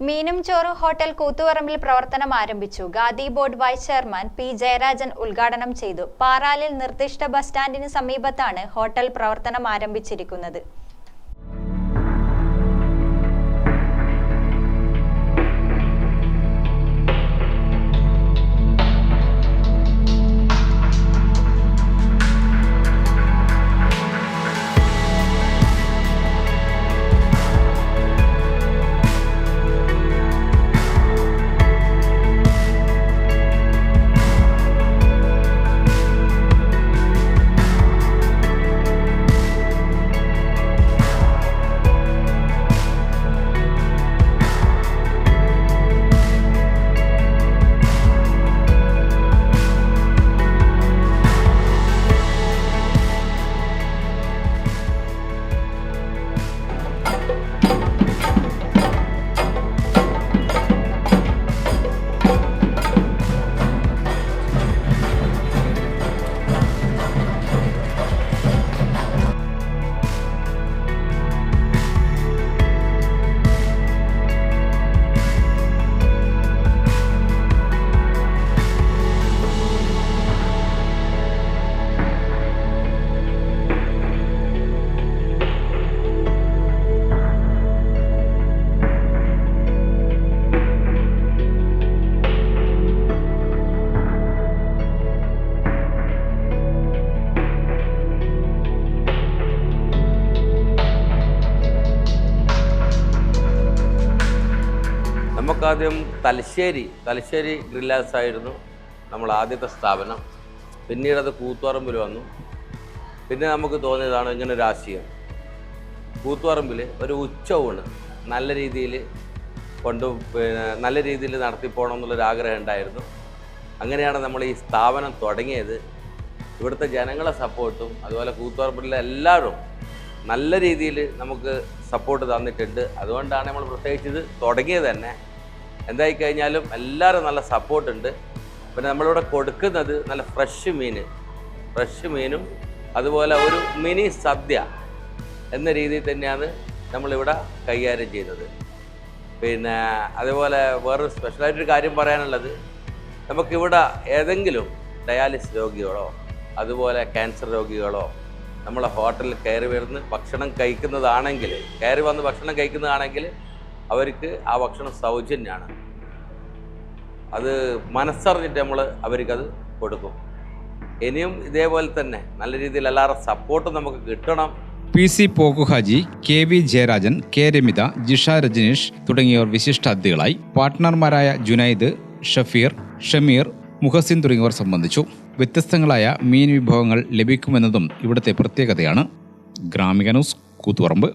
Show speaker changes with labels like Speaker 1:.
Speaker 1: മീനും ചോറും ഹോട്ടൽ കൂത്തുപറമ്പിൽ പ്രവർത്തനം ആരംഭിച്ചു. Khadi board vice chairman P Jayarajan ഉദ്ഘാടനം ചെയ്തു. പാറാലിൽ നിർദ്ദിഷ്ട ബസ് സ്റ്റാൻഡിന് സമീപത്താണ് ഹോട്ടൽ പ്രവർത്തനം ആരംഭിച്ചിരിക്കുന്നത്.
Speaker 2: നമുക്കാദ്യം തലശ്ശേരി ഗ്രില്ലാസ് ആയിരുന്നു നമ്മൾ ആദ്യത്തെ സ്ഥാപനം. പിന്നീട് അത് കൂത്തുപറമ്പിൽ വന്നു. പിന്നെ നമുക്ക് തോന്നിയതാണ് ഇങ്ങനെ രാഷ്ട്രീയം. കൂത്തുപറമ്പിൽ ഒരു ഉച്ചയൂണ് നല്ല രീതിയിൽ നല്ല രീതിയിൽ നടത്തിപ്പോകണം എന്നുള്ളൊരാഗ്രഹം ഉണ്ടായിരുന്നു. അങ്ങനെയാണ് നമ്മൾ ഈ സ്ഥാപനം തുടങ്ങിയത്. ഇവിടുത്തെ ജനങ്ങളെ സപ്പോർട്ടും അതുപോലെ കൂത്തുപറമ്പിലെ എല്ലാവരും നല്ല രീതിയിൽ നമുക്ക് സപ്പോർട്ട് തന്നിട്ടുണ്ട്. അതുകൊണ്ടാണ് നമ്മൾ പ്രത്യേകിച്ച് ഇത് തുടങ്ങിയത് തന്നെ. എന്തായി കഴിഞ്ഞാലും എല്ലാവരും നല്ല സപ്പോർട്ടുണ്ട്. പിന്നെ നമ്മളിവിടെ കൊടുക്കുന്നത് നല്ല ഫ്രഷ് മീനും അതുപോലെ ഒരു മിനി സദ്യ എന്ന രീതിയിൽ തന്നെയാണ് നമ്മളിവിടെ കൈകാര്യം ചെയ്യുന്നത്. പിന്നെ അതുപോലെ വേറൊരു സ്പെഷ്യലായിട്ടൊരു കാര്യം പറയാനുള്ളത്, നമുക്കിവിടെ ഏതെങ്കിലും ഡയാലിസിസ് രോഗികളോ അതുപോലെ ക്യാൻസർ രോഗികളോ നമ്മളെ ഹോട്ടലിൽ കയറി വന്ന് ഭക്ഷണം കഴിക്കുന്നതാണെങ്കിൽ അവർക്ക് ആ ഭക്ഷണം സൗജന്യമാണ്. അത് മനസ്സറിഞ്ഞിട്ട് നമ്മൾ അവർക്കത് കൊടുക്കും. ഇനിയും ഇതേപോലെ തന്നെ നല്ല രീതിയിൽ എല്ലാവരുടെ സപ്പോർട്ടും നമുക്ക് കിട്ടണം.
Speaker 3: PC പോക്കുഹാജി, KV Jayarajan, K Ramitha, Jisha Rajneesh തുടങ്ങിയവർ വിശിഷ്ടാതിഥികളായി. പാർട്ട്ണർമാരായ ജുനൈദ്, ഷഫീർ, ഷമീർ, മുഹസിൻ തുടങ്ങിയവർ സംബന്ധിച്ചു. വ്യത്യസ്തങ്ങളായ മീൻ വിഭവങ്ങൾ ലഭിക്കുമെന്നതും ഇവിടുത്തെ പ്രത്യേകതയാണ്. ഗ്രാമിക ന്യൂസ്, കൂത്തുപറമ്പ്.